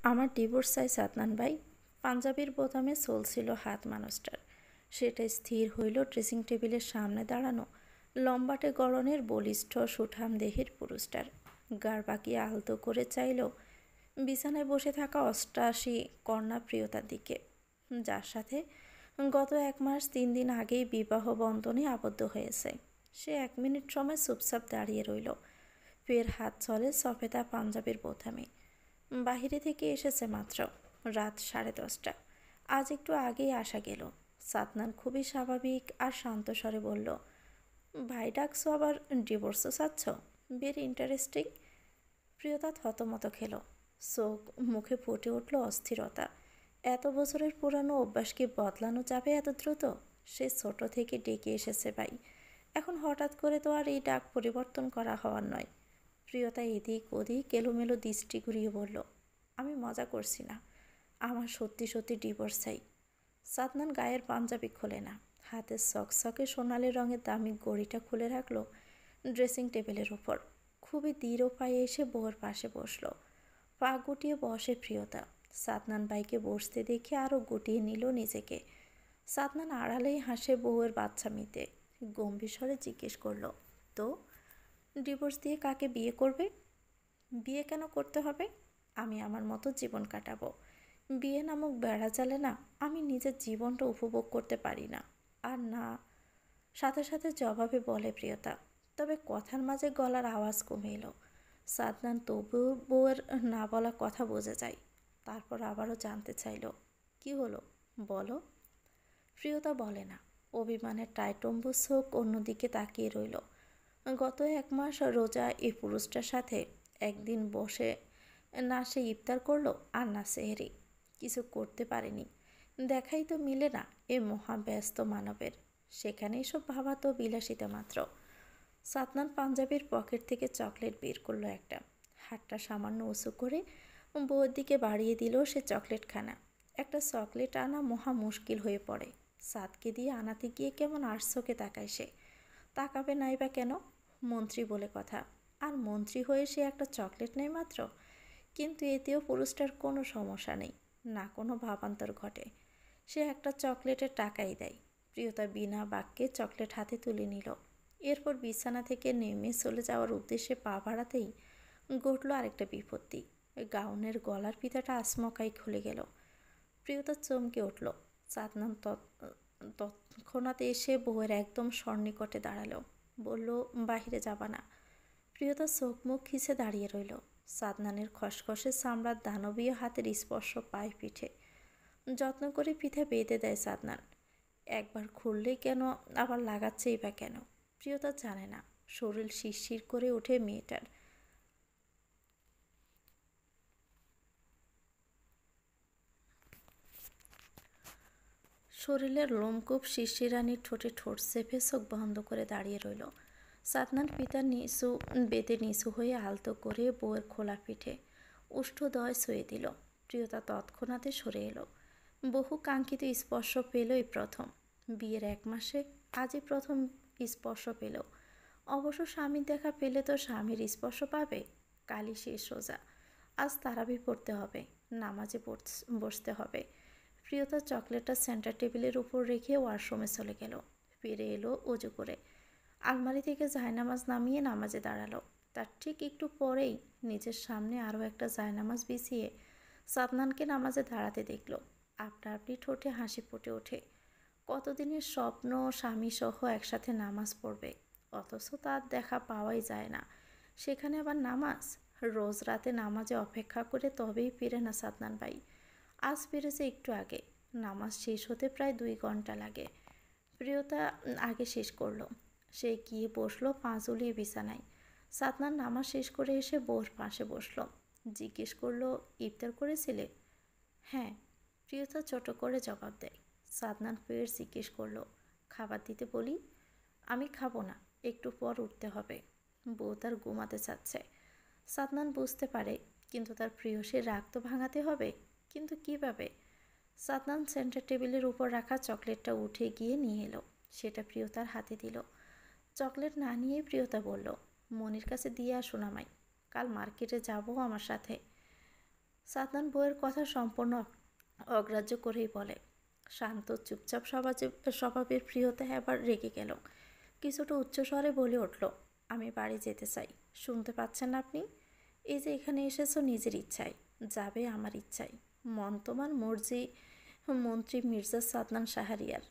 আমার ডিভোর্স চাই সাদনান ভাই। পাঞ্জাবির বোতামে চলছিল হাত মানুষটার। সেটা স্থির হইল ড্রেসিং টেবিলের সামনে দাঁড়ানো লম্বাটে গড়নের বলিষ্ঠ সুঠাম দেহের পুরুষটার। গাড় বাঁকিয়ে আলতো করে চাইল বিছানায় বসে থাকা অষ্টাশি কন্যা প্রিয়তার দিকে, যার সাথে গত 1 মাস 3 দিন আগেই বিবাহ বন্ধনে আবদ্ধ হয়েছে। সে 1 মিনিট সময় চুপচাপ দাঁড়িয়ে রইল। ফের হাত চলে সফেদা পাঞ্জাবির বোতামে। বাহিরে থেকে এসেছে মাত্র, রাত 10:30। আজ একটু আগেই আসা গেল। সাদনান খুবই স্বাভাবিক আর শান্ত স্বরে বলল, ভাই ডাকছো আবার, ডিভোর্সও চাচ্ছ? Very interesting. প্রিয়তা থতমত খেল। চোখ মুখে ফুটে উঠল অস্থিরতা। এত বছরের পুরানো অভ্যাস কি বদলানো যাবে এত দ্রুত? সে ছোট থেকে ডেকে এসেছে ভাই, এখন হঠাৎ করে তো আর এই ডাক পরিবর্তন করা হওয়ার নয়। প্রিয়তা এদিক ওদিক এলোমেলো দৃষ্টি ঘুরিয়ে বলল, আমি মজা করছি না, আমার সত্যি সত্যি ডিভোর্স চাই। সাদনান গায়ের পাঞ্জাবি খোলে না, হাতের সকসকে সোনালি রঙের দামি ঘড়িটা খুলে রাখলো ড্রেসিং টেবিলের উপর। খুবই দৃঢ় পায়ে এসে বউয়ের পাশে বসলো। পা গুটিয়ে বসে প্রিয়তা। সাদনান ভাইকে বসতে দেখে আরও গুটিয়ে নিল নিজেকে। সাদনান আড়ালেই হাসে বউয়ের বাচ্চামিতে। গম্ভীর স্বরে জিজ্ঞেস করলো, তো ডিভোর্স দিয়ে কাকে বিয়ে করবে? বিয়ে কেন করতে হবে? আমি আমার মতো জীবন কাটাবো। বিয়ে নামক বেড়া জালে না আমি নিজের জীবনটা উপভোগ করতে পারি না। আর না। সাথে সাথে জবাবে বলে প্রিয়তা। তবে কথার মাঝে গলার আওয়াজ কমে এলো। সাদনান তবুও বউয়ের না বলা কথা বোঝা যায়। তারপর আবারও জানতে চাইল, কি হলো বলো। প্রিয়তা বলে না। অভিমানের টাইটম্বু চোখ অন্যদিকে তাকিয়ে রইল। গত 1 মাস রোজা এই পুরুষটার সাথে একদিন বসে না সে ইফতার করলো আর না সেহরি। কিছু করতে পারেনি। দেখাই তো মিলে না এ মহাব্যস্ত মানবের। সেখানে এসব ভাবা তো বিলাসিতা মাত্র। সাদনান পাঞ্জাবির পকেট থেকে চকলেট বের করলো একটা। হাতটা সামান্য উঁচু করে বউয়ের দিকে বাড়িয়ে দিল সে চকলেটখানা। একটা চকলেট আনা মহা মুশকিল হয়ে পড়ে। সাদকে দিয়ে আনাতে গিয়ে কেমন আড়চোখে তাকায় সে। তাকাবে নাই বা কেন? মন্ত্রী বলে কথা। আর মন্ত্রী হয়ে সে একটা চকলেট নেয় মাত্র। কিন্তু এতেও পুরুষটার কোনো সমস্যা নেই, না কোনো ভাবান্তর ঘটে। সে একটা চকলেটের টাকাই দেয়। প্রিয়তা বিনা বাক্যে চকলেট হাতে তুলে নিল। এরপর বিছানা থেকে নেমে চলে যাওয়ার উদ্দেশ্যে পা বাড়াতেই ঘটল আরেকটা বিপত্তি। গাউনের গলার ফিতাটা আচমকাই খুলে গেল। প্রিয়তা চমকে উঠল। সাদনান তৎক্ষণাৎ এসে বউয়ের একদম সন্নিকটে দাঁড়ালো। বলল, বাহিরে যাবা না। প্রিয়তা চোখ মুখ খিচে দাঁড়িয়ে রইল। সাদনানের খসখসে চামড়ার দানবীয় হাতের স্পর্শ পায় পিঠে। যত্ন করে পিঠে বেঁধে দেয় সাদনান। একবার খুললেই কেন আবার লাগাচ্ছেই বা কেন? প্রিয়তা জানে না। শরীর শিরশির করে ওঠে মেয়েটার। শরীরের লোমকূপ শিরশিরানির ঠোঁটে ঠোঁট চেপে চোখ বন্ধ করে দাঁড়িয়ে রইল। সাদনান পিতার নিচু বেদে নিচু হয়ে আলতো করে বউয়ের খোলা পিঠে উষ্ঠদয় ছুঁয়ে দিল। প্রিয়তা তৎক্ষণাতে সরে এলো। বহু কাঙ্ক্ষিত স্পর্শ পেল এই প্রথম। বিয়ের 1 মাসে আজই প্রথম স্পর্শ পেল। অবশ্য স্বামীর দেখা পেলে তো স্বামীর স্পর্শ পাবে। কালই শেষ রোজা। আজ তারাবি পড়তে হবে, নামাজে বসতে হবে। প্রিয়তা চকলেটটা সেন্টার টেবিলের উপর রেখে ওয়াশরুমে চলে গেল। ফিরে এলো অজু করে। আলমারি থেকে জায়নামাজ নামিয়ে নামাজে দাঁড়ালো। তার ঠিক একটু পরেই নিজের সামনে আরও একটা জায়নামাজ বিছিয়ে সাদনানকে নামাজে দাঁড়াতে দেখল। আপনা আপনি ঠোঁটে হাসি ফুটে ওঠে। কতদিনের স্বপ্ন স্বামী সহ একসাথে নামাজ পড়বে, অথচ তার দেখা পাওয়াই যায় না। সেখানে আবার নামাজ। রোজ রাতে নামাজে অপেক্ষা করে তবেই ফিরে না সাদনান ভাই। আজ ফিরেছে একটু আগে। নামাজ শেষ হতে প্রায় 2 ঘন্টা লাগে। প্রিয়তা আগে শেষ করলো। সে গিয়ে বসলো পা ঝুলিয়ে বিছানায়। সাদনান নামাজ শেষ করে এসে বউর পাশে বসলো। জিজ্ঞেস করলো, ইফতার করেছিলে? হ্যাঁ। প্রিয়তা ছোট করে জবাব দেয়। সাদনান ফের জিজ্ঞেস করলো, খাবার দিতে বলি? আমি খাবো না, একটু পর উঠতে হবে। বউ তার ঘুমাতে চাচ্ছে। সাদনান বুঝতে পারে, কিন্তু তার প্রিয়সীর রাগ তো ভাঙাতে হবে। কিন্তু কীভাবে? সাদনান সেন্টার টেবিলের উপর রাখা চকলেটটা উঠে গিয়ে নিয়ে এলো। সেটা প্রিয়তার হাতে দিল। চকলেট না নিয়ে প্রিয়তা বলল, মনির কাছে দিয়ে আসুন আমায়, কাল মার্কেটে যাব আমার সাথে। সাদনান বউয়ের কথা সম্পূর্ণ অগ্রাহ্য করেই বলে। শান্ত চুপচাপ স্বভাবের প্রিয়তা এবার রেগে গেল। কিছুটা উচ্চস্বরে বলে উঠল, আমি বাড়ি যেতে চাই। শুনতে পাচ্ছেন না আপনি? এই যে এখানে এসেছো নিজের ইচ্ছায়, যাবে আমার ইচ্ছায়। মন তোমার মর্জি। মন্ত্রী মির্জা সাদনান শাহরিয়ার।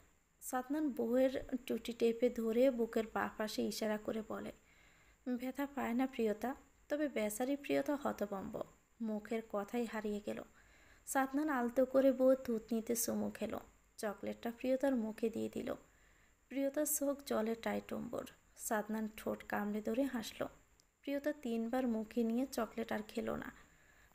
সাদনান বউয়ের টুটি টেপে ধরে বুকের বাঁ পাশে ইশারা করে বলে, ব্যথা পায় না প্রিয়তা, তবে বেচারি প্রিয়তা হতভম্ব। মুখের কথাই হারিয়ে গেল। সাদনান আলতো করে বউয়ের থুতনিতে চুমু খেলো। চকলেটটা প্রিয়তার মুখে দিয়ে দিল। প্রিয়তার চোখ জলে টাইটম্বর। সাদনান ঠোঁট কামড়ে ধরে হাসল। প্রিয়তা 3বার মুখে নিয়ে চকলেট আর খেলো না।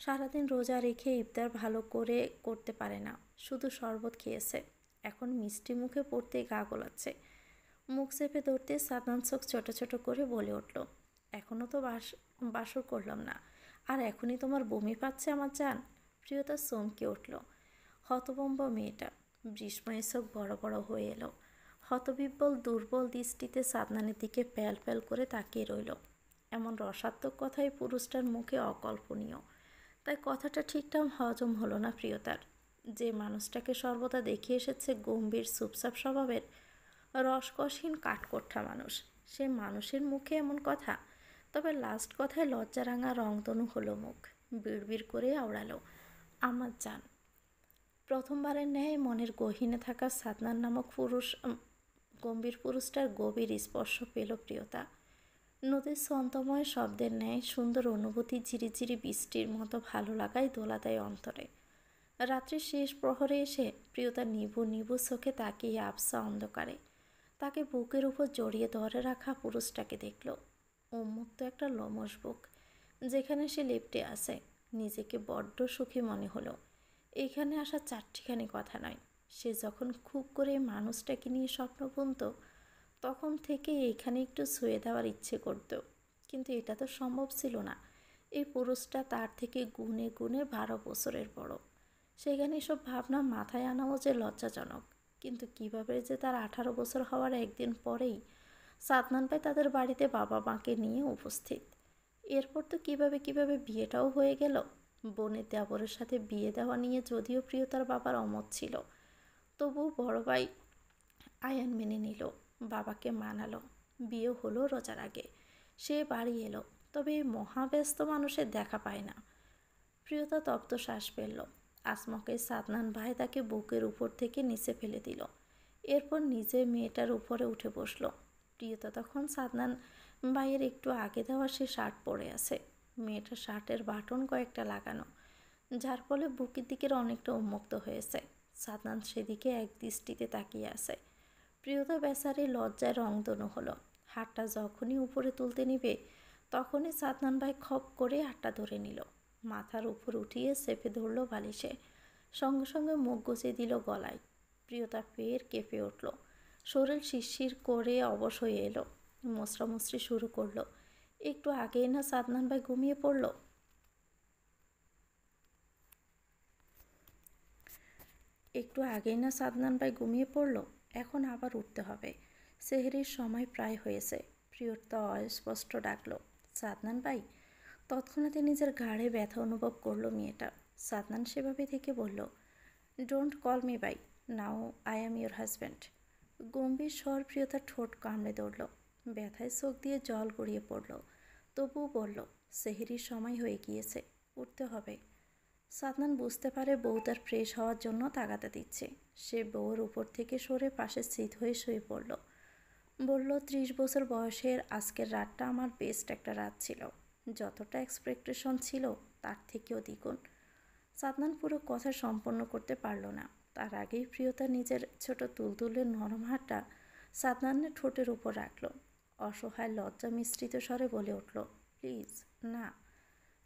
সারাদিন রোজা রেখে ইফতার ভালো করে করতে পারে না, শুধু শরবত খেয়েছে। এখন মিষ্টি মুখে পড়তে গা গোলাচ্ছে। মুখ চেপে ধরতে সাদনান চোখ ছোট ছোট করে বলে উঠল, এখনও তো বাসর করলাম না, আর এখনই তোমার বমি পাচ্ছে আমার জান? প্রিয়তা চমকে উঠল। হতভম্ব মেয়েটা। বিস্ময়ের চোখ বড় বড় হয়ে এলো। হতবিহ্বল দুর্বল দৃষ্টিতে সাদনানের দিকে প্যাল প্যাল করে তাকিয়ে রইল। এমন রসাত্মক কথাই পুরুষটার মুখে অকল্পনীয়। তাই কথাটা ঠিকঠাক হজম হলো না প্রিয়তার। যে মানুষটাকে সর্বদা দেখে এসেছে গম্ভীর চুপচাপ স্বভাবের, রসকসহীন কাঠকোট্টা মানুষ, সে মানুষের মুখে এমন কথা। তবে লাস্ট কথায় লজ্জারাঙা রংতনু হলো মুখ। বিড়বিড় করে আওড়ালো, আমার জান। প্রথমবারের ন্যায় মনের গহীনে থাকা সাদনান নামক গম্ভীর পুরুষটার গভীর স্পর্শ পেল প্রিয়তা। নদীর ছন্দময় শব্দের ন্যায় সুন্দর অনুভূতি ঝিরিঝিরি বৃষ্টির মতো ভালো লাগায় দোলা দেয় অন্তরে। রাত্রির শেষ প্রহরে এসে প্রিয়তা নিভু নিভু চোখে তাকিয়ে আবসা অন্ধকারে তাকে বুকের উপর জড়িয়ে ধরে রাখা পুরুষটাকে দেখল। উন্মুক্ত একটা লোমশ বুক, যেখানে সে লেপ্টে আছে। নিজেকে বড্ড সুখী মনে হলো। এইখানে আসা চারটিখানি কথা নয়। সে যখন খুব করে মানুষটাকে নিয়ে স্বপ্ন বুনত, তখন থেকে এইখানে একটু ছুঁয়ে দেওয়ার ইচ্ছে করত। কিন্তু এটা তো সম্ভব ছিল না। এই পুরুষটা তার থেকে গুণে গুণে 12 বছরের বড়। সেখানে এসব ভাবনা মাথায় আনাও যে লজ্জাজনক। কিন্তু কিভাবে যে তার 18 বছর হওয়ার একদিন পরেই সাদনান ভাই তাদের বাড়িতে বাবা মাকে নিয়ে উপস্থিত। এরপর তো কিভাবে বিয়েটাও হয়ে গেল। বোনের দেবরের সাথে বিয়ে দেওয়া নিয়ে যদিও প্রিয়তার বাবার অমত ছিল, তবু বড় ভাই আয়ান মেনে নিল, বাবাকে মানালো। বিয়ে হলো রোজার আগে। সে বাড়ি এলো, তবে এই মহাব্যস্ত মানুষের দেখা পায় না। প্রিয়তা তপ্ত শ্বাস ফেলল। আসমকে সাদনান ভাই তাকে বুকের উপর থেকে নিচে ফেলে দিল। এরপর নিজে মেয়েটার উপরে উঠে বসলো। প্রিয়তা তখন সাদনান ভাইয়ের একটু আগে দেওয়া সে শার্ট পরে আছে। মেয়েটার শার্টের বাটন কয়েকটা লাগানো, যার ফলে বুকের দিকের অনেকটা উন্মুক্ত হয়েছে। সাদনান সেদিকে এক দৃষ্টিতে তাকিয়ে আছে। প্রিয়তা বেচারি লজ্জায় রংধনু হলো। হাতটা যখনই উপরে তুলতে নিবে, তখনই সাদনান ভাই খপ করে হাতটা ধরে নিল। মাথার উপর উঠিয়ে চেপে ধরল বালিশে। সঙ্গে সঙ্গে মুখ গুজে দিল গলায়। প্রিয়তা ফের কেঁপে উঠল। শরীর শিরশির করে অবশ হয়ে এলো। মোছড়ামুছড়ি শুরু করলো। একটু আগেই না সাদনান ভাই ঘুমিয়ে পড়ল। এখন আবার উঠতে হবে। সেহরির সময় প্রায় হয়েছে। প্রিয়তা অস্পষ্ট ডাকল, সাদনান ভাই। তৎক্ষণাৎ নিজের ঘাড়ে ব্যথা অনুভব করলো মেয়েটা। সাদনান সেভাবে থেকে বলল, ডোন্ট কল মি ভাই, now I am your husband. গম্ভীর স্বর প্রিয়তার ঠোঁট কামড়ে ধরল। ব্যথায় চোখ দিয়ে জল গড়িয়ে পড়ল। তবুও বলল, সেহরির সময় হয়ে গিয়েছে, উঠতে হবে। সাদনান বুঝতে পারে বউ তার ফ্রেশ হওয়ার জন্য তাগাদা দিচ্ছে। সে বউয়ের উপর থেকে সরে পাশে স্থিত হয়ে শুয়ে পড়ল। বলল, 30 বছর বয়সের আজকের রাতটা আমার বেস্ট একটা রাত ছিল। যতটা এক্সপেকটেশন ছিল তার থেকেও দ্বিগুণ। সাদনান পুরো কথা সম্পন্ন করতে পারল না। তার আগেই প্রিয়তা নিজের ছোট তুলতুলে নরম হাতটা সাদনানের ঠোঁটের উপর রাখল। অসহায় লজ্জা মিশ্রিত স্বরে বলে উঠল, প্লিজ না।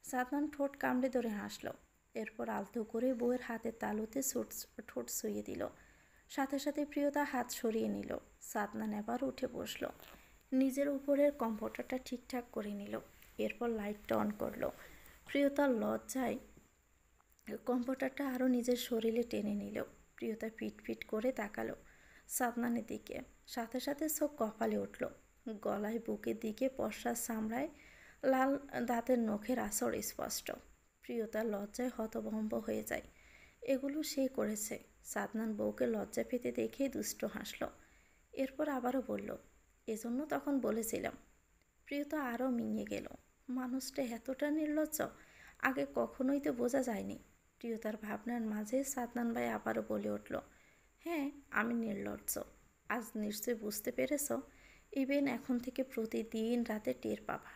সাদনান ঠোঁট কামড়ে ধরে হাসল। এরপর আলতো করে বউয়ের হাতের তালুতে ঠোঁট ছুঁয়ে দিল। সাথে সাথে প্রিয়তা হাত সরিয়ে নিল। সাদনান এবার উঠে বসল। নিজের উপরের কম্ফোর্টারটা ঠিকঠাক করে নিল। এরপর লাইটটা অন করলো। প্রিয়তার লজ্জায় কম্ফোর্টারটা আরও নিজের শরীরে টেনে নিল। প্রিয়তা পিট করে তাকালো সাদনানের দিকে। সাথে সাথে চোখ কপালে উঠল। গলায় বুকের দিকে পশ্চাৎ চামড়ায় লাল দাঁতের নখের আঁচড় স্পষ্ট। প্রিয়তা লজ্জায় হতভম্ব হয়ে যায়। এগুলো সে করেছে। সাদনান বউকে লজ্জা পেতে দেখেই দুষ্ট হাসল। এরপর আবারও বলল, এজন্য তখন বলেছিলাম। প্রিয়তা আরও মিঙে গেল। মানুষটা এতটা নির্লজ্জ, আগে কখনোই তো বোঝা যায়নি। প্রিয়তার ভাবনার মাঝে সাদনান ভাই আবারও বলে উঠল, হ্যাঁ আমি নির্লজ্জ। আজ নিশ্চয়ই বুঝতে পেরেছ। ইভেন এখন থেকে প্রতিদিন রাতে টের পাবা।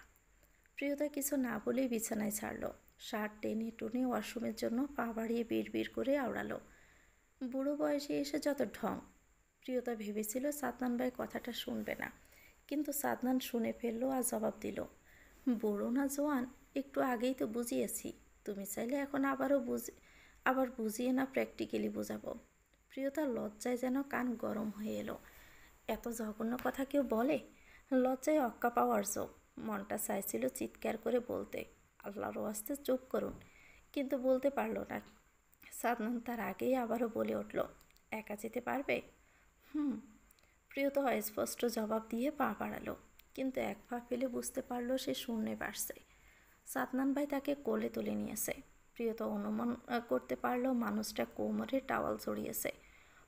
প্রিয়তা কিছু না বলেই বিছানায় ছাড়ল। শার্ট টেনে টুনে ওয়াশরুমের জন্য পা বাড়িয়ে বিড় করে আওড়ালো। বুড়ো বয়সে এসে যত ঢং। প্রিয়তা ভেবেছিল সাদনান ভাই কথাটা শুনবে না, কিন্তু সাদনান শুনে ফেললো আর জবাব দিল, বুড়ো না জোয়ান একটু আগেই তো বুঝিয়েছি। তুমি চাইলে এখন আবার বুঝিয়ে না প্র্যাকটিক্যালি বোঝাবো। প্রিয়তার লজ্জায় যেন কান গরম হয়ে এলো। এত জঘন্য কথা কেউ বলে? লজ্জায় অক্কা পাওয়ার জোক। মনটা চাইছিল চিৎকার করে বলতে, আল্লাহর ওয়াস্তে চুপ করুন, কিন্তু বলতে পারল না। সাদনান তার আগেই আবারও বলে উঠল, একা যেতে পারবে? প্রিয়তা অস্পষ্ট জবাব দিয়ে পা বাড়ালো, কিন্তু এক পা ফেলে বুঝতে পারলো সে শূন্যে বাড়ছে। সাদনান ভাই তাকে কোলে তুলে নিয়েছে। প্রিয়তা অনুমান করতে পারলো মানুষটা কোমরে টাওয়াল জড়িয়েছে।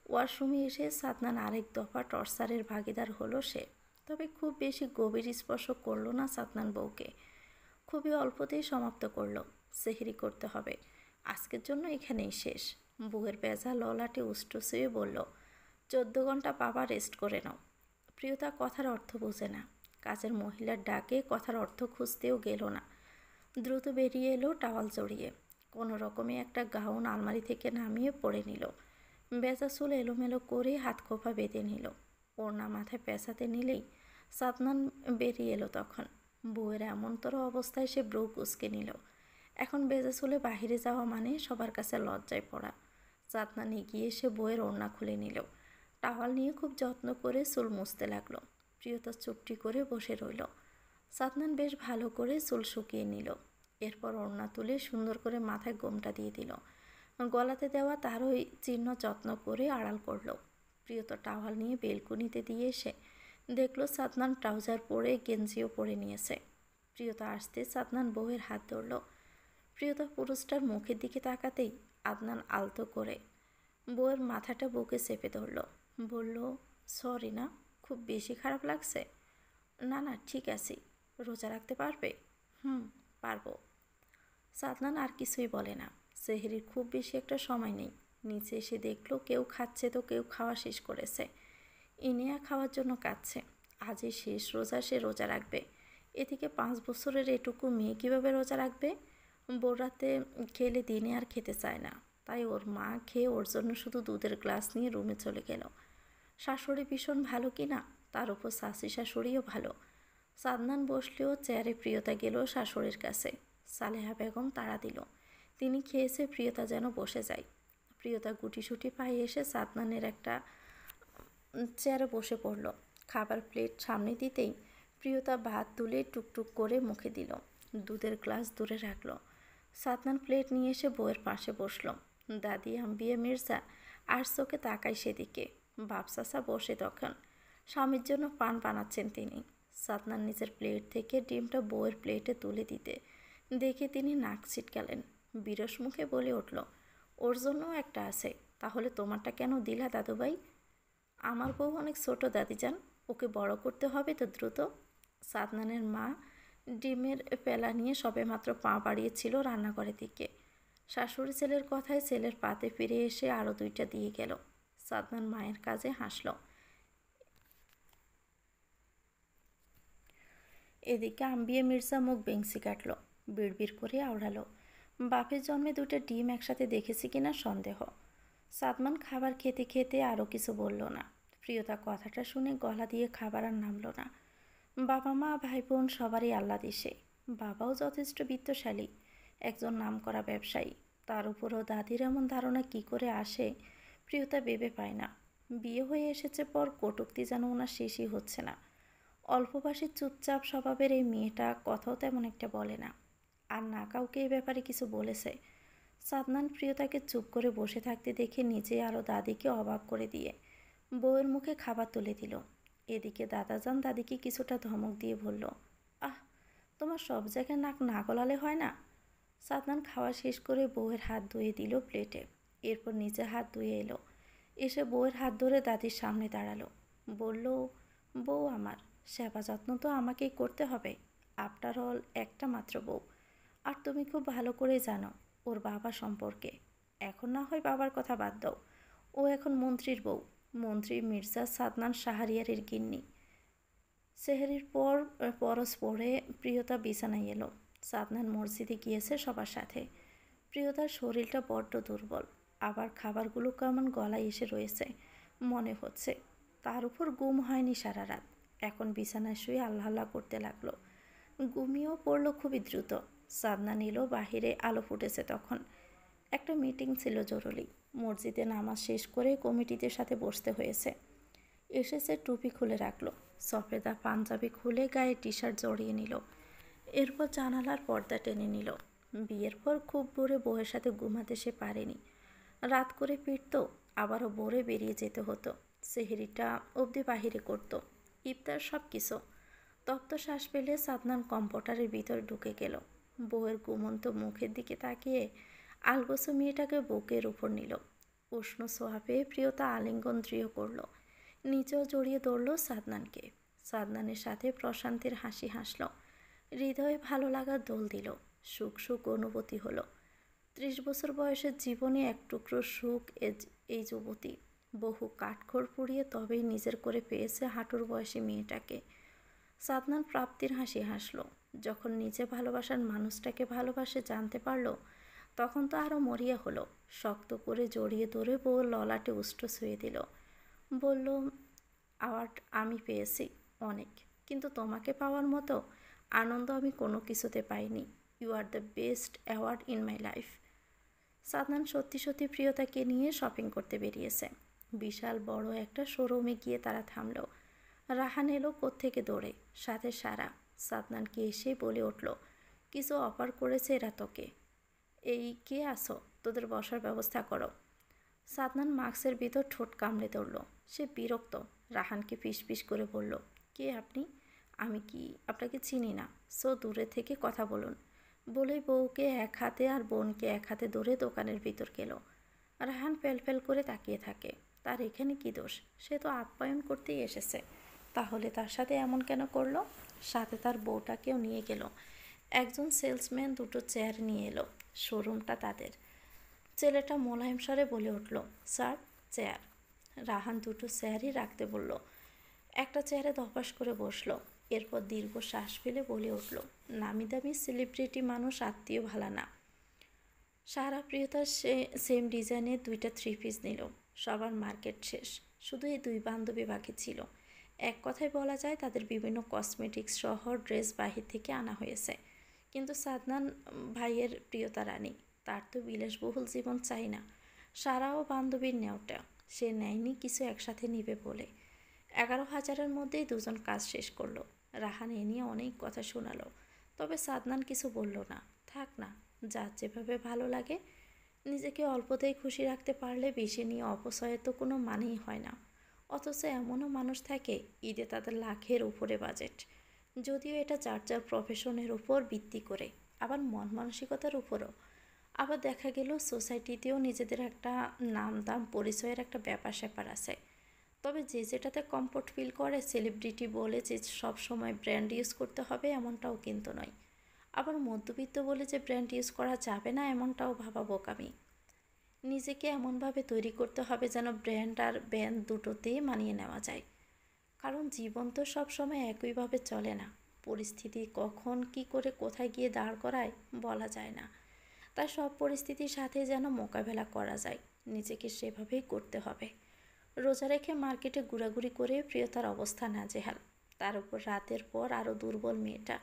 ওয়াশরুমে এসে সাদনান আরেক দফা টর্চারের ভাগিদার হলো সে। তবে খুব বেশি গভীর স্পর্শ করলো না সাদনান বউকে, খুবই অল্পতেই সমাপ্ত করলো। সেহরি করতে হবে, আজকের জন্য এখানেই শেষ। বউয়ের বেজা ললাটে উষ্ট শুয়ে বলল, 14 ঘন্টা বাবা রেস্ট করে নাও। প্রিয়তা কথার অর্থ বোঝে না। কাজের মহিলার ডাকে কথার অর্থ খুঁজতেও গেল না। দ্রুত বেরিয়ে এলো টাওয়াল জড়িয়ে। কোনো রকমে একটা গাউন আলমারি থেকে নামিয়ে পরে নিল। বেজা চুল এলোমেলো করে হাত খোপা বেঁধে নিল। ওড়না মাথায় পেঁচাতে নিলেই সাদনান বেরিয়ে এলো। তখন বউয়ের এমনতর অবস্থায় সে ব্রু কুঁচকে নিল। এখন বেজা চুলে বাহিরে যাওয়া মানে সবার কাছে লজ্জায় পড়া। সাদনান এগিয়ে এসে বউয়ের ওড়না খুলে নিল। টাওয়াল নিয়ে খুব যত্ন করে চুল মুছতে লাগলো। প্রিয়তা চুপটি করে বসে রইল। সাদনান বেশ ভালো করে চুল শুকিয়ে নিল। এরপর ওড়না তুলে সুন্দর করে মাথায় গোমটা দিয়ে দিল। গলাতে দেওয়া তারই চিহ্ন যত্ন করে আড়াল করল। প্রিয়তা টাওয়াল নিয়ে বেলকুনিতে দিয়ে এসে দেখলো সাদনান ট্রাউজার পরে গেঞ্জিও পরে নিয়েছে। প্রিয়তা আসতে সাদনান বউয়ের হাত ধরল। প্রিয়তা পুরুষটার মুখের দিকে তাকাতেই আদনান আলতো করে বউয়ের মাথাটা বুকে চেপে ধরল। বলল, সরি না, খুব বেশি খারাপ লাগছে? না না ঠিক আছে। রোজা রাখতে পারবে? পারবো। সাদনান আর কিছুই বলে না। সেহরির খুব বেশি একটা সময় নেই। নিচে এসে দেখলো কেউ খাচ্ছে তো কেউ খাওয়া শেষ করেছে। ইনিয়া খাওয়ার জন্য কাঁদছে। আজই শেষ রোজা, সে রোজা রাখবে। এদিকে 5 বছরের এটুকু মেয়ে কীভাবে রোজা রাখবে? বোর রাতে খেলে দিনে আর খেতে চায় না, তাই ওর মা খেয়ে ওর জন্য শুধু দুধের গ্লাস নিয়ে রুমে চলে গেল। শাশুড়ি ভীষণ ভালো কি না, তার উপর শাশি শাশুড়িও ভালো। সাদনান বসলেও চেয়ারে প্রিয়তা গেল শাশুড়ির কাছে। সালেহা বেগম তাড়া দিল। তিনি খেয়েছে, প্রিয়তা যেন বসে যায়। প্রিয়তা গুটিসুটি পায়ে এসে সাদনানের একটা চেয়ারে বসে পড়ল। খাবার প্লেট সামনে দিতেই প্রিয়তা ভাত তুলে টুকটুক করে মুখে দিল। দুধের গ্লাস দূরে রাখল। সাদনান প্লেট নিয়ে এসে বউয়ের পাশে বসল। দাদি আম্বিয়া মির্জা আর চোখে তাকায় সেদিকে। বাপ চাচা বসে তখন। স্বামীর জন্য পান বানাচ্ছেন তিনি। সাদনান নিজের প্লেট থেকে ডিমটা বউয়ের প্লেটে তুলে দিতে দেখে তিনি নাক ছিটকালেন। বিরস মুখে বলে উঠল, ওর জন্যও একটা আছে, তাহলে তোমারটা কেন দিলা দাদুভাই? আমার বউ অনেক ছোট দাদিজান, ওকে বড় করতে হবে তো দ্রুত। সাদনানের মা ডিমের পেলা নিয়ে সবেমাত্র পা বাড়িয়েছিল রান্নাঘরের দিকে। শাশুড়ি ছেলের কথায় ছেলের পাতে ফিরে এসে আরও 2টা দিয়ে গেল। সাদনান মায়ের কাজে হাসল। এদিকে আম্বিয়া মির্জা মুখ বেংসি কাটল, বিড়বিড় করে আওড়ালো, বাপের জন্মে 2টা ডিম একসাথে দেখেছি কিনা সন্দেহ। সাদমান খাবার খেতে খেতে আরও কিছু বলল না। প্রিয়তা কথাটা শুনে গলা দিয়ে খাবার আর নামল না। বাবা মা ভাই বোন সবারই আহ্লাদিসে। বাবাও যথেষ্ট বিত্তশালী, একজন নামকরা ব্যবসায়ী। তার উপরও দাদির এমন ধারণা কী করে আসে প্রিয়তা ভেবে পায় না। বিয়ে হয়ে এসেছে পর কটূক্তি যেন ওনার শেষই হচ্ছে না। অল্পবাসী চুপচাপ স্বভাবের এই মেয়েটা কথাও তেমন একটা বলে না, আর না কাউকে এই ব্যাপারে কিছু বলেছে। সাদনান প্রিয়তাকে চুপ করে বসে থাকতে দেখে নিজে আরও দাদিকে অবাক করে দিয়ে বউয়ের মুখে খাবার তুলে দিল। এদিকে দাদাজান দাদিকে কিছুটা ধমক দিয়ে বলল, আহ, তোমার সব জায়গায় নাক না গলালে হয় না? সাদনান খাওয়া শেষ করে বউয়ের হাত ধুয়ে দিল প্লেটে। এরপর নিজে হাত ধুয়ে এলো। এসে বউয়ের হাত ধরে দাদির সামনে দাঁড়ালো। বলল, বউ আমার, সেবা যত্ন তো আমাকেই করতে হবে। আফটার অল একটা মাত্র বউ। আর তুমি খুব ভালো করে জানো ওর বাবা সম্পর্কে। এখন না হয় বাবার কথা বাদ দাও, ও এখন মন্ত্রীর বউ, মন্ত্রী মির্জা সাদনান শাহরিয়ারের গিন্নি। সেহরির পর পরশ পড়ে প্রিয়তা বিছানায় এলো। সাদনান মসজিদে গিয়েছে সবার সাথে। প্রিয়তার শরীরটা বড্ড দুর্বল, আবার খাবারগুলো কেমন গলায় এসে রয়েছে মনে হচ্ছে। তার উপর ঘুম হয়নি সারা রাত। এখন বিছানায় শুয়ে আল্লাহ আল্লাহ করতে লাগলো। ঘুমিয়েও পড়লো খুবই দ্রুত। সাদনান এলো, বাহিরে আলো ফুটেছে তখন। একটা মিটিং ছিল জরুরি। মসজিদে নামাজ শেষ করে কমিটিদের সাথে বসতে হয়েছে। এসেছে, টুপি খুলে রাখলো, সফেদা পাঞ্জাবি খুলে গায়ে টি শার্ট জড়িয়ে নিল। এরপর জানালার পর্দা টেনে নিল। বিয়ের পর খুব ভোরে বউয়ের সাথে ঘুমাতে সে পারেনি। রাত করে ফিরত, আবারও ভোরে বেরিয়ে যেতে হতো। সেহরিটা অবধি বাহিরে করত, ইফতার সব কিছু। তপ্ত শ্বাস পেলে সাদনান কম্পিউটারের ভিতর ঢুকে গেল। বউয়ের ঘুমন্ত মুখের দিকে তাকিয়ে আলগোছো মেয়েটাকে বুকের উপর নিল। উষ্ণ ছোঁয়া পেয়ে প্রিয়তা আলিঙ্গন দৃঢ় করল। নিচেও জড়িয়ে ধরল সাদনানকে। সাদনানের সাথে প্রশান্তির হাসি হাসল। হৃদয়ে ভালো লাগার দোল দিল। সুখ সুখ অনুভূতি হলো। 30 বছর বয়সের জীবনে এক টুকরো সুখ এই যুবতী। বহু কাঠখড় পুড়িয়ে তবেই নিজের করে পেয়েছে হাঁটুর বয়সী মেয়েটাকে। সাদনান প্রাপ্তির হাসি হাসল। যখন নিজে ভালোবাসার মানুষটাকে ভালোবাসে জানতে পারল, তখন তো আরও মরিয়া হলো। শক্ত করে জড়িয়ে ধরে বউ ললাটে উষ্ঠ ছুঁয়ে দিল। বলল, অ্যাওয়ার্ড আমি পেয়েছি অনেক, কিন্তু তোমাকে পাওয়ার মতো আনন্দ আমি কোনো কিছুতে পাইনি। You are the best award in my life. Sadnan সত্যি সত্যি প্রিয়তাকে নিয়ে শপিং করতে বেরিয়েছে। বিশাল বড় একটা শোরুমে গিয়ে তারা থামল। রাহান এলো কোত্থেকে দৌড়ে, সাথে সারা। সাদনানকে এসে বলে উঠল, কিছু অফার করেছে এরা তোকে। এই কে আসো, তোদের বসার ব্যবস্থা করো। সাদনান মাস্কের ভিতর ঠোঁট কামড়ে ধরল। সে বিরক্ত। রাহানকে ফিস ফিস করে বলল, কে আপনি? আমি কি আপনাকে চিনি না, সো দূরে থেকে কথা বলুন। বলেই বউকে এক হাতে আর বোনকে এক হাতে ধরে দোকানের ভিতর গেল। রাহান ফেল করে তাকিয়ে থাকে। তার এখানে কি দোষ? সে তো আপ্যায়ন করতেই এসেছে, তাহলে তার সাথে এমন কেন করলো? সাথে তার বউটাকেও নিয়ে গেল। একজন সেলসম্যান দুটো চেয়ার নিয়ে এলো। শোরুমটা তাদের। ছেলেটা মোলায়েম স্বরে বলে উঠল, স্যার, চেয়ার। রাহান দুটো চেয়ারই রাখতে বলল। একটা চেয়ারে ধপাস করে বসলো। এরপর দীর্ঘ শ্বাস ফেলে বলে উঠল, নামি দামি সেলিব্রিটি মানুষ আত্মীয় ভালা না। সারা প্রিয়তার সেম ডিজাইনের 2টা 3 পিস নিল। সবার মার্কেট শেষ, শুধু এই 2 বান্ধবী বাকি ছিল। এক কথায় বলা যায় তাদের বিভিন্ন কসমেটিক্স সহ ড্রেস বাহির থেকে আনা হয়েছে। কিন্তু সাদনান ভাইয়ের প্রিয়তা রানী, তার তো বিলাসবহুল জীবন চাই না। সারাও বান্ধবীর নেওটা, সে নেয়নি কিছু একসাথে নিবে বলে। 11,000-এর মধ্যেই দুজন কাজ শেষ করলো। রাহান এ নিয়ে অনেক কথা শোনালো, তবে সাদনান কিছু বলল না। থাক না, যার যেভাবে ভালো লাগে। নিজেকে অল্পতেই খুশি রাখতে পারলে বেশি নিয়ে অপচয়ের তো কোনো মানেই হয় না। অথচ এমনও মানুষ থাকে ঈদে তাদের লাখের উপরে বাজেট। যদিও এটা যার যার প্রফেশনের উপর ভিত্তি করে, আবার মন মানসিকতার উপরও। আবার দেখা গেল সোসাইটিতেও নিজেদের একটা নাম দাম পরিচয়ের একটা ব্যাপার স্যাপার আছে। তবে যে যেটাতে কমফোর্ট ফিল করে, সেলিব্রিটি বলে যে সব সময় ব্র্যান্ড ইউজ করতে হবে এমনটাও কিন্তু নয়। আবার মধ্যবিত্ত বলে যে ব্র্যান্ড ইউজ করা যাবে না এমনটাও ভাবা বোকামি। নিজেকে এমনভাবে তৈরি করতে হবে যেন ব্র্যান্ড আর ব্যান্ড দুটোতেই মানিয়ে নেওয়া যায়। কারণ জীবন তো সবসময় একইভাবে চলে না। পরিস্থিতি কখন কি করে কোথায় গিয়ে দাঁড় করায় বলা যায় না। তাই সব পরিস্থিতির সাথে যেন মোকাবেলা করা যায়, নিজেকে সেভাবেই করতে হবে। রোজা রেখে মার্কেটে ঘোরাঘুরি করে প্রিয়তার অবস্থা নাজেহাল। তার উপর রাতের পর আরও দুর্বল মেয়েটা।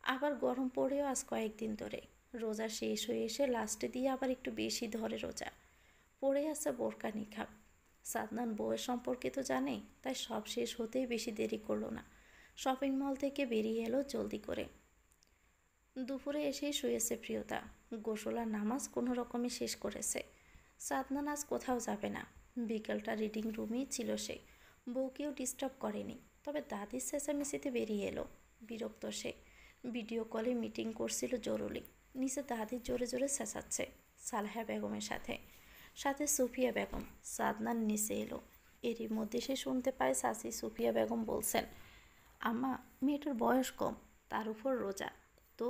আবার গরম পড়েও আজ কয়েকদিন ধরে। রোজা শেষ হয়ে এসে লাস্টে দিয়ে আবার একটু বেশি ধরে রোজা। পড়ে আছে বোরকা নিকাব। সাদনান বউয়ের সম্পর্কে তো জানে, তাই সব শেষ হতেই বেশি দেরি করলো না। শপিং মল থেকে বেরিয়ে এলো জলদি করে। দুপুরে এসেই শুয়েছে প্রিয়তা। গোসল আর নামাজ কোনো রকমে শেষ করেছে। সাদনান আজ কোথাও যাবে না। বিকেলটা রিডিং রুমেই ছিল সে। বউকেও ডিস্টার্ব করেনি, তবে দাদির চেঁচামেচিতে বেরিয়ে এলো। বিরক্ত সে। ভিডিও কলে মিটিং করছিল জরুরি। নিচে দাদি জোরে জোরে চেঁচাচ্ছে সালেহা বেগমের সাথে সাথে সুফিয়া বেগম। সাদনান নিচে এলো। এরই মধ্যে সে শুনতে পায় চাচি সুফিয়া বেগম বলছেন, আম্মা, মেয়েটার বয়স কম, তার উপর রোজা। তো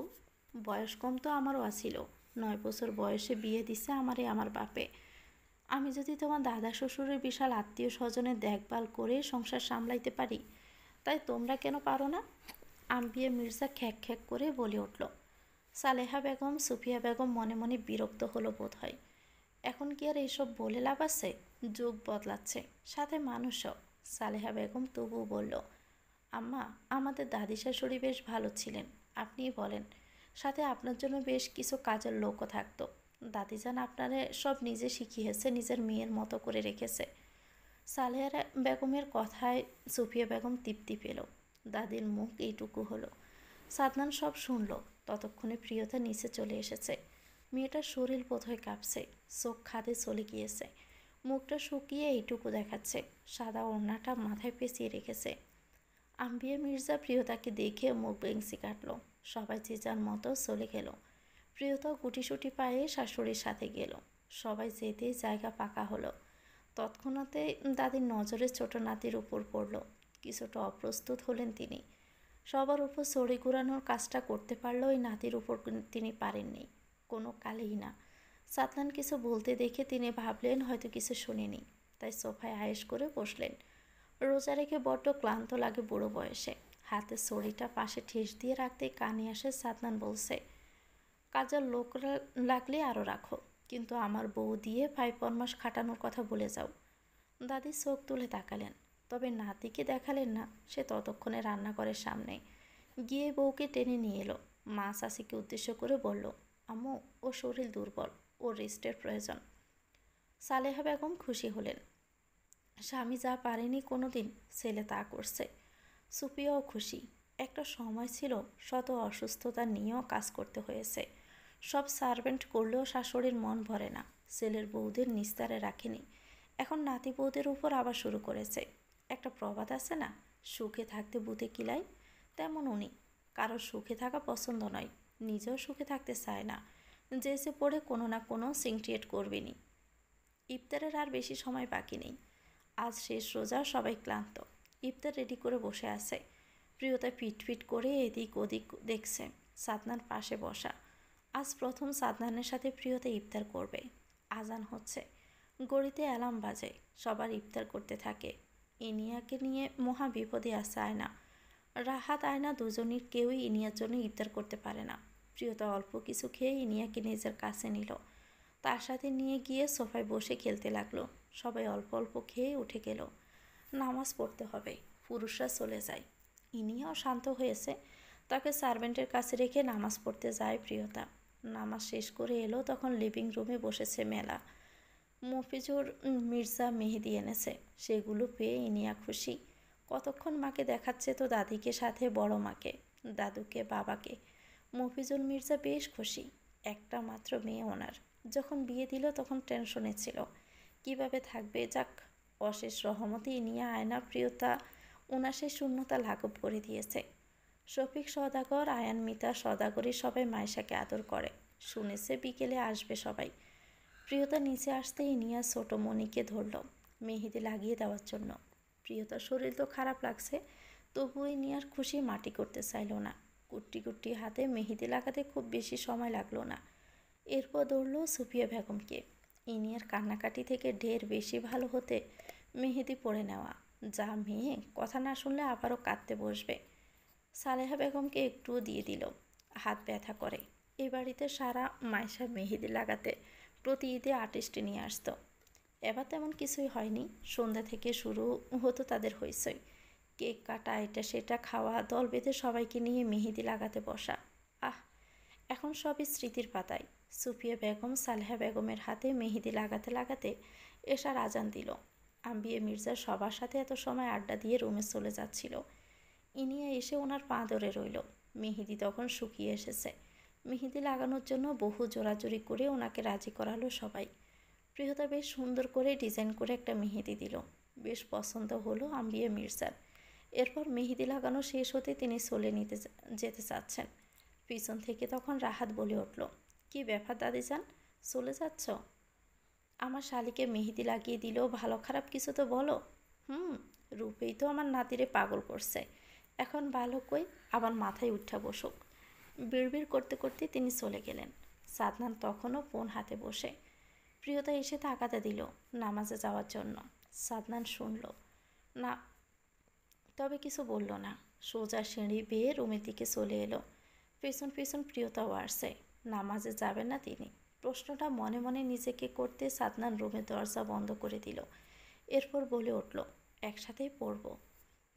বয়স কম তো আমারও আছিল। 9 বছর বয়সে বিয়ে দিছে আমারে আমার বাপে। আমি যদি তোমার দাদা শ্বশুরের বিশাল আত্মীয় স্বজনের দেখভাল করে সংসার সামলাইতে পারি, তাই তোমরা কেন পারো না? আম্বিয়া মির্জা খ্যাক খ্যাক করে বলে উঠল। সালেহা বেগম সুফিয়া বেগম মনে মনে বিরক্ত হলো বোধ হয়। এখন কি আর এইসব বলে লাভ আছে? যুগ বদলাচ্ছে, সাথে মানুষও। সালেহা বেগম তবুও বলল, আম্মা, আমাদের দাদি শাশুড়ি বেশ ভালো ছিলেন, আপনিই বলেন। সাথে আপনার জন্য বেশ কিছু কাজের লোকও থাকতো। দাদিজান আপনারে সব নিজে শিখিয়েছে, নিজের মেয়ের মতো করে রেখেছে। সালেহা বেগমের কথায় সুফিয়া বেগম তৃপ্তি পেল। দাদির মুখ এইটুকু হলো। সাদনান সব শুনল। ততক্ষণে প্রিয়তা নিচে চলে এসেছে। মেয়েটার শরীর বোধহয় কাঁপছে, চোখ খাদে চলে গিয়েছে, মুখটা শুকিয়ে এইটুকু দেখাচ্ছে, সাদা ওড়নাটা মাথায় পেঁচিয়ে রেখেছে। আম্বিয়া মির্জা প্রিয়তাকে দেখে মুখ বেংসি কাটল। সবাই যে যার মতো চলে গেল। প্রিয়তাও গুটিসুটি পায়ে শাশুড়ির সাথে গেল। সবাই যেতেই জায়গা পাকা হলো। তৎক্ষণাতে দাদির নজরে ছোট নাতির উপর পড়ল। কিছুটা অপ্রস্তুত হলেন তিনি। সবার উপর ছড়ি ঘুরানোর কাজটা করতে পারলেও ওই নাতির উপর তিনি পারেননি, কোনো কালেই না। সাতনান কিছু বলতে দেখে তিনি ভাবলেন হয়তো কিছু শুনেনি, তাই সোফায় আয়েশ করে বসলেন। রোজা রেখে বড্ড ক্লান্ত লাগে বুড়ো বয়সে। হাতে ছড়িটা পাশে ঠেস দিয়ে রাখতে কানে আসে সাতনান বলছে, কাজের লোক লাগলে আরও রাখো, কিন্তু আমার বউ দিয়ে 5 মাস খাটানোর কথা বলে যাও। দাদি চোখ তুলে তাকালেন, তবে নাতিকে দেখালেন না। সে ততক্ষণে রান্নাঘরের সামনে গিয়ে বউকে টেনে নিয়ে এলো। মা চাষিকে উদ্দেশ্য করে বলল, আম্মু, ও শরীর দুর্বল, ওর রেস্টের প্রয়োজন। সালেহা বেগম খুশি হলেন। স্বামী যা পারেনি কোনো দিন, ছেলে তা করছে। সুপিয়াও খুশি। একটা সময় ছিল শত অসুস্থতা নিয়েও কাজ করতে হয়েছে। সব সার্ভেন্ট করলেও শাশুড়ির মন ভরে না। ছেলের বউদের নিস্তারে রাখেনি, এখন নাতি বউদের উপর আবার শুরু করেছে। একটা প্রবাদ আছে না, সুখে থাকতে বুতে কিলাই? তেমন উনি। কারো সুখে থাকা পছন্দ নয়, নিজেও সুখে থাকতে চায় না। যেসে পড়ে কোনো না কোনো সিনক্রিয়েট করবেনি। ইফতারের আর বেশি সময় বাকি নেই। আজ শেষ রোজা, সবাই ক্লান্ত। ইফতার রেডি করে বসে আছে। প্রিয়তা পিটপিট করে এদিক ওদিক দেখছে। সাদনান পাশে বসা। আজ প্রথম সাদনানের সাথে প্রিয়তা ইফতার করবে। আজান হচ্ছে, গড়িতে অ্যালার্ম বাজে। সবার ইফতার করতে থাকে। ইনিয়াকে নিয়ে মহা বিপদে আছে আয়না। রাহাত আয়না দুজনের কেউই ইনিয়ার জন্য ইফতার করতে পারে না। প্রিয়তা অল্প কিছু খেয়ে ইনিয়াকে নিজের কাছে নিল। তার সাথে নিয়ে গিয়ে সোফায় বসে খেলতে লাগলো। সবাই অল্প অল্প খেয়ে উঠে গেল। নামাজ পড়তে হবে, পুরুষরা চলে যায়। ইনিয়াও শান্ত হয়েছে। তাকে সার্ভেন্টের কাছে রেখে নামাজ পড়তে যায় প্রিয়তা। নামাজ শেষ করে এলো তখন লিভিং রুমে বসেছে মেলা। মফিজুর মির্জা মেহেদি এনেছে, সেগুলো পেয়ে ইনিয়া খুশি। কতক্ষণ মাকে দেখাচ্ছে তো দাদিকে, সাথে বড় মাকে, দাদুকে, বাবাকে। মফিজুল মির্জা বেশ খুশি। একটা মাত্র মেয়ে ওনার। যখন বিয়ে দিল তখন টেনশনে ছিল কিভাবে থাকবে। যাক, অশেষ রহমতে ইনিয়া আয়না প্রিয়তা ওনার সেই শূন্যতা লাঘব করে দিয়েছে। শফিক সওদাগর, আয়ান, মিতা সওদাগরী সবাই মায়েশাকে আদর করে। শুনেছে বিকেলে আসবে সবাই। প্রিয়তা নিচে আসতে ইনিয়া ছোট মণিকে ধরল মেহেদি লাগিয়ে দেওয়ার জন্য। প্রিয়তার শরীর তো খারাপ লাগছে, তবুও ইনিয়ার খুশি মাটি করতে চাইল না। কুট্টি কুট্টি হাতে মেহেদি লাগাতে খুব বেশি সময় লাগলো না। এরপর ধরল সুফিয়া বেগমকে। ইনিয়ার কান্নাকাটি থেকে ঢের বেশি ভালো হতে মেহেদি পরে নেওয়া। যা মেয়ে, কথা না শুনলে আবারও কাঁদতে বসবে। সালেহা বেগমকে একটুও দিয়ে দিল। হাত ব্যথা করে। এ বাড়িতে সারা মাইশা মেহেদি লাগাতে প্রতি ঈদে আর্টিস্ট নিয়ে আসতো। এবার তেমন কিছুই হয়নি। সন্ধ্যা থেকে শুরু হতো তাদের হইচই। কেক কাটা, এটা সেটা খাওয়া, দল বেঁধে সবাইকে নিয়ে মেহেদি লাগাতে বসা। আহ, এখন সবই স্মৃতির পাতায়। সুফিয়া বেগম সালেহা বেগমের হাতে মেহেদি লাগাতে লাগাতে এশার আজান দিল। আম্বিয়া মির্জা সবার সাথে এত সময় আড্ডা দিয়ে রুমে চলে যাচ্ছিল। ইনিয়া এসে ওনার পা ধরে রইল। মেহেদি তখন শুকিয়ে এসেছে। মেহেদি লাগানোর জন্য বহু জোরাজুরি করে ওনাকে রাজি করালো সবাই। প্রিয়তা বেশ সুন্দর করে ডিজাইন করে একটা মেহেদি দিল। বেশ পছন্দ হলো আম্বিয়া মির্জার। এরপর মেহেদি লাগানো শেষ হতে তিনি চলে যেতে চাচ্ছেন। পিছন থেকে তখন রাহাত বলে উঠল, কি ব্যাপার দাদিজান, চলে যাচ্ছ? আমার শালিকে মেহেদি লাগিয়ে দিলেও ভালো খারাপ কিছু তো বলো। রূপেই তো আমার নাতিরে পাগল করছে, এখন ভালো কই আবার মাথায় উঠা বসুক। বিড়বিড় করতে করতে তিনি চলে গেলেন। সাদনান তখনও ফোন হাতে বসে। প্রিয়তা এসে তাকাতে দিল নামাজে যাওয়ার জন্য। সাদনান শুনল না, তবে কিছু বলল না। সোজা সিঁড়ি বেয়ে রুমের দিকে চলে এলো। পেছন পেছন প্রিয়তাও আসছে। নামাজে যাবেন না তিনি? প্রশ্নটা মনে মনে নিজেকে করতে সাদনান রুমের দরজা বন্ধ করে দিল। এরপর বলে উঠল, একসাথেই পড়ব।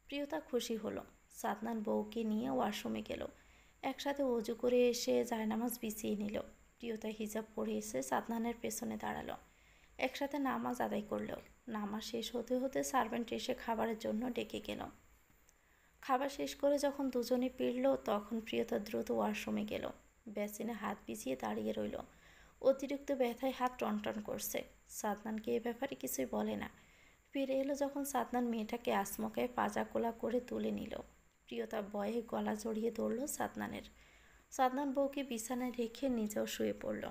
প্রিয়তা খুশি হলো। সাদনান বউকে নিয়ে ওয়াশরুমে গেল। একসাথে অজু করে এসে জায়নামাজ বিছিয়ে নিল। প্রিয়তা হিজাব পরে এসে সাদনানের পেছনে দাঁড়ালো। একসাথে নামাজ আদায় করলো। নামাজ শেষ হতে হতে সার্ভেন্ট এসে খাবারের জন্য ডেকে গেল। খাবার শেষ করে যখন দুজনে ফিরল তখন প্রিয়তা দ্রুত ওয়াশরুমে গেল। বেসিনে হাত বিছিয়ে দাঁড়িয়ে রইল। অতিরিক্ত ব্যথায় হাত টনটন করছে। সাদনানকে এ ব্যাপারে কিছুই বলে না। ফিরে এলো যখন সাদনান মেয়েটাকে আসমকায় পাজা কোলা করে তুলে নিল। প্রিয়তা ভয়ে গলা জড়িয়ে ধরল সাদনানের। সাদনান বউকে বিছানায় রেখে নিজেও শুয়ে পড়ল।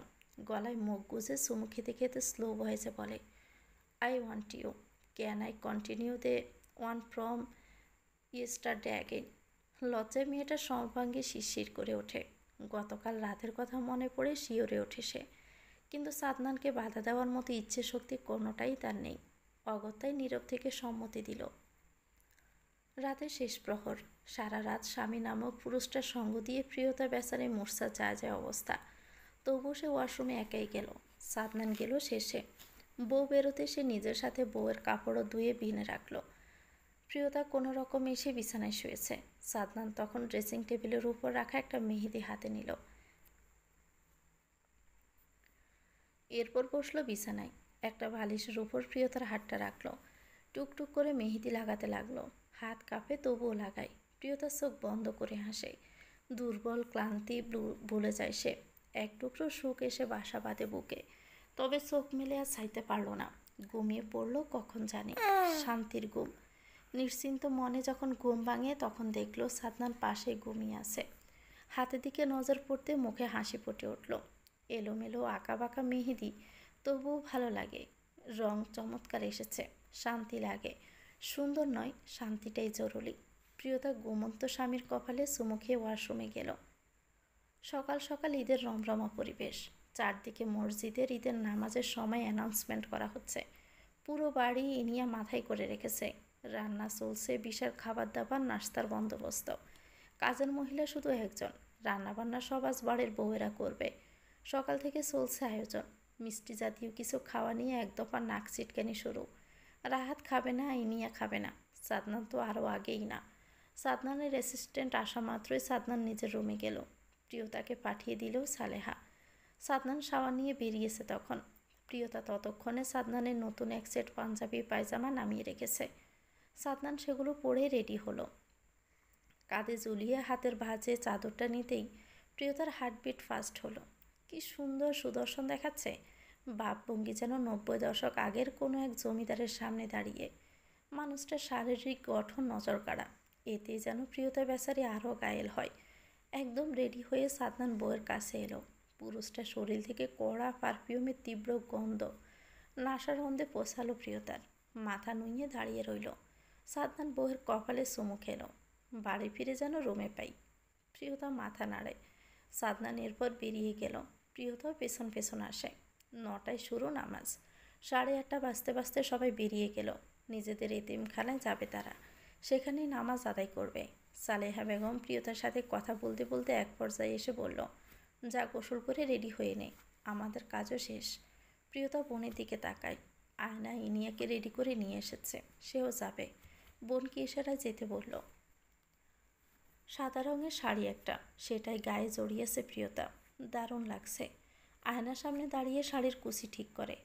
গলায় মুখ গুজে চুমু খেতে খেতে স্লো ভয়েসে বলে, I want you, can I continue the one from yesterday again. লজ্জায় মেয়েটা সর্বাঙ্গে শিরশির করে ওঠে। গতকাল রাতের কথা মনে পড়ে শিওরে ওঠে সে। কিন্তু সাদনানকে বাধা দেওয়ার মতো ইচ্ছে শক্তি কোনোটাই তার নেই। অগত্যাই নীরব থেকে সম্মতি দিল। রাতের শেষ প্রহর। সারা রাত স্বামী নামক পুরুষটার সঙ্গ দিয়ে প্রিয়তা বেচারে মূর্ছা যায় যায় অবস্থা। তবুও সে ওয়াশরুমে একাই গেল। সাদনান গেল শেষে। বউ বেরোতে সে নিজের সাথে বউয়ের কাপড়ও ধুয়ে বিনে রাখল। প্রিয়তা কোনো রকম এসে বিছানায় শুয়েছে। সাদনান তখন ড্রেসিং টেবিলের উপর রাখা একটা মেহেদি হাতে নিল। এরপর বসলো বিছানায়। একটা বালিশের উপর প্রিয়তার হাতটা রাখলো। টুকটুক করে মেহেদি লাগাতে লাগলো। হাত কাঁপে তবুও লাগায়। প্রিয়তার চোখ বন্ধ করে হাসে। দুর্বল ক্লান্তি ভুলে যায় সে। এক টুকরো সুখ এসে বাসা বাঁধে বুকে। তবে চোখ মেলে আর চাইতে পারল না। ঘুমিয়ে পড়ল কখন জানি। শান্তির ঘুম। নিশ্চিন্ত মনে যখন ঘুম ভাঙে তখন দেখলো সাদনান পাশে ঘুমিয়ে আছে। হাতের দিকে নজর পড়তে মুখে হাসি ফুটে উঠল। এলোমেলো আঁকা বাঁকা মেহেদি, তবুও ভালো লাগে। রং চমৎকার এসেছে। শান্তি লাগে। সুন্দর নয়, শান্তিটাই জরুরি। প্রিয়তা ঘুমন্ত স্বামীর কপালে চুমু খেয়ে ওয়াশরুমে গেল। সকাল সকাল ঈদের রমরমা পরিবেশ। চারদিকে মসজিদের ঈদের নামাজের সময় অ্যানাউন্সমেন্ট করা হচ্ছে। পুরো বাড়ি ইনিয়া মাথায় করে রেখেছে। রান্না চলছে, বিশাল খাবার দাবার নাস্তার বন্দোবস্ত। কাজের মহিলা শুধু একজন। রান্নাবান্না সব আজ বাড়ির বউয়েরা করবে। সকাল থেকে চলছে আয়োজন। মিষ্টি জাতীয় কিছু খাওয়া নিয়ে এক দফা নাক ছিটকানি শুরু। রাহাত খাবে না, ইনিয়া খাবে না। সাদনান তো আরও আগেই না। সাদনানের অ্যাসিস্ট্যান্ট আসা মাত্রই সাদনান নিজের রুমে গেল। প্রিয়তাকে পাঠিয়ে দিল সালেহা। সাদনান শাওয়ার নিয়ে বেরিয়েছে তখন। প্রিয়তা ততক্ষণে সাদনানের নতুন এক সেট পাঞ্জাবি পায়জামা নামিয়ে রেখেছে। সাদনান সেগুলো পরে রেডি হলো। কাঁধে ঝুলিয়ে হাতের ভাঁজে চাদরটা নিতেই প্রিয়তার হার্টবিট ফাস্ট হলো। কি সুন্দর সুদর্শন দেখাচ্ছে। ভাবভঙ্গি যেন 90 দশক আগের কোনো এক জমিদারের সামনে দাঁড়িয়ে। মানুষটার শারীরিক গঠন নজর কাড়া। এতে যেন প্রিয়তা বেচারি আরও ঘায়েল হয়। একদম রেডি হয়ে সাদনান বউয়ের কাছে এলো। পুরুষটা শরীর থেকে কড়া পারফিউমের তীব্র গন্ধ নাসার গন্ধে পোষালো প্রিয়তার। মাথা নুইয়ে দাঁড়িয়ে রইল। সাদনান বউয়ের কপালে চুমু খেলো। বাড়ি ফিরে যেন রুমে পাই। প্রিয়তা মাথা নাড়ে। সাদনান এরপর বেরিয়ে গেল। প্রিয়তাও পেছন পেছন আসে। 9টায় শুরু নামাজ। 8:30 বাজতে বাজতে সবাই বেরিয়ে গেল। নিজেদের এতিমখানায় যাবে তারা। সেখানেই নামাজ আদায় করবে। সালেহা বেগম প্রিয়তার সাথে কথা বলতে বলতে এক পর্যায়ে এসে বলল, যা গোসল করে রেডি হয়ে নে, আমাদের কাজও শেষ। প্রিয়তা বোনের দিকে তাকায়। আয়না ইনিয়াকে রেডি করে নিয়ে এসেছে, সেও যাবে। বোনকে ইশারায় যেতে বলল। সাদা রঙের শাড়ি একটা, সেটাই গায়ে জড়িয়েছে প্রিয়তা। দারুণ লাগছে। আয়নার সামনে দাঁড়িয়ে শাড়ির কুচি ঠিক করে।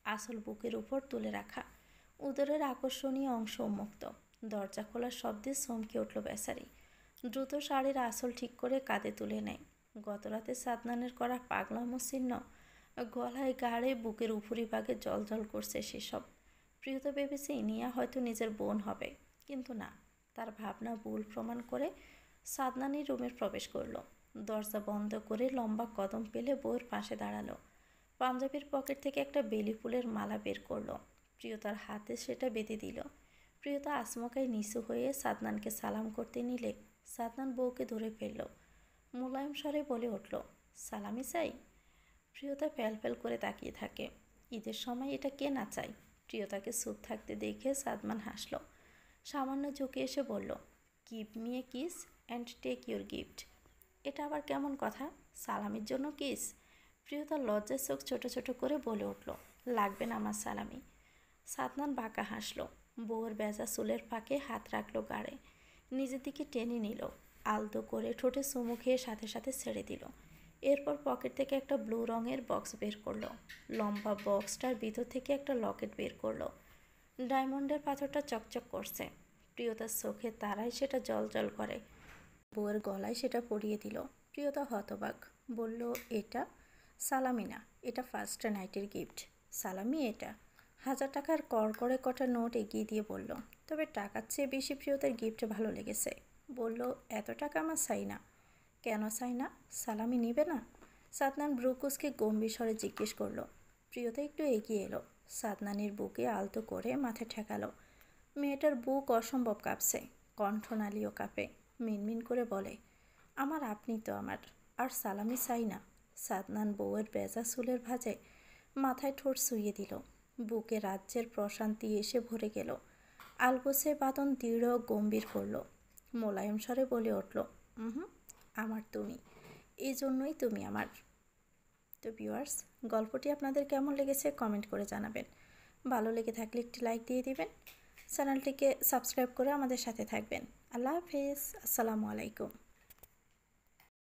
আসল বুকের উপর তুলে রাখা। উদরের আকর্ষণীয় অংশ উন্মুক্ত। দরজা খোলার শব্দে চমকে উঠল বেচারি। দ্রুত শাড়ির আসল ঠিক করে কাঁধে তুলে নেয়। গতরাতে সাদনানের করা পাগলামো চিহ্ন গলায় গাড়ে বুকের উপরিভাগে জল করছে সেসব। প্রিয়তা ভেবেছে ইনিয়া হয়তো নিজের বোন হবে, কিন্তু না। তার ভাবনা ভুল প্রমাণ করে সাদনানি রুমে প্রবেশ করল। দরজা বন্ধ করে লম্বা কদম পেলে বউয়ের পাশে দাঁড়ালো। পাঞ্জাবির পকেট থেকে একটা বেলি ফুলের মালা বের করলো। প্রিয়তার হাতে সেটা বেঁধে দিল। প্রিয়তা আচমকাই নিচু হয়ে সাদনানকে সালাম করতে নিলে সাদনান বউকে ধরে ফেলল। মোলায়েম স্বরে বলে উঠল, সালামি চাই? প্রিয়তা ফ্যাল করে তাকিয়ে থাকে। ঈদের সময় এটা কে না চায়? প্রিয়তাকে চুপ থাকতে দেখে সাদমান হাসল। সামান্য ঝুঁকে এসে বলল, give me a kiss and take your gift. এটা আবার কেমন কথা? সালামির জন্য কিস? প্রিয়তা লজ্জার চোখ ছোট ছোট করে বলে উঠল, লাগবে না আমার সালামি। সাদমান বাঁকা হাসল। বউয়ের বেজা চুলের ফাঁকে হাত রাখলো গাড়ে, নিজের দিকে টেনে নিল। আলতো করে ঠোঁটে চুমু খেয়ে সাথে সাথে ছেড়ে দিল। এরপর পকেট থেকে একটা ব্লু রঙের বক্স বের করলো। লম্বা বক্সটার ভিতর থেকে একটা লকেট বের করলো। ডায়মন্ডের পাথরটা চকচক করছে। প্রিয়তার চোখের তারায় সেটা জল করে। বউয়ের গলায় সেটা পরিয়ে দিল। প্রিয়তা হতবাক, বলল, এটা সালামি না, এটা ফার্স্ট নাইটের গিফট। সালামি এটা? 1000 টাকার করে কটা নোট এগিয়ে দিয়ে বলল। তবে টাকার চেয়ে বেশি প্রিয়তার গিফট ভালো লেগেছে। বলল, এত টাকা আমার চাই না। কেন চাই না? সালামি নিবে না? সাদনান ব্রুকুসকে গম্ভীর স্বরে জিজ্ঞেস করলো। প্রিয়তা একটু এগিয়ে এলো। সাদনানের বুকে আলতো করে মাথা ঠেকালো। মেয়েটার বুক অসম্ভব কাঁপছে, কণ্ঠনালীও কাঁপে। মিনমিন করে বলে, আমার আপনি তো আমার, আর সালামি চাই না। সাদনান বউয়ের বেজা চুলের ভাঁজে মাথায় ঠোঁট শুইয়ে দিল। বুকে রাজ্যের প্রশান্তি এসে ভরে গেল। আলগোছে বাদন দৃঢ় গম্ভীর করল। মোলায়েম স্বরে বলে উঠল, আমার তুমি, এই জন্যই তুমি আমার। তো ভিউয়ার্স, গল্পটি আপনাদের কেমন লেগেছে কমেন্ট করে জানাবেন। ভালো লেগে থাকলে একটি লাইক দিয়ে দিবেন। চ্যানেলটিকে সাবস্ক্রাইব করে আমাদের সাথে থাকবেন। আল্লাহ হাফেজ। আসসালামু আলাইকুম।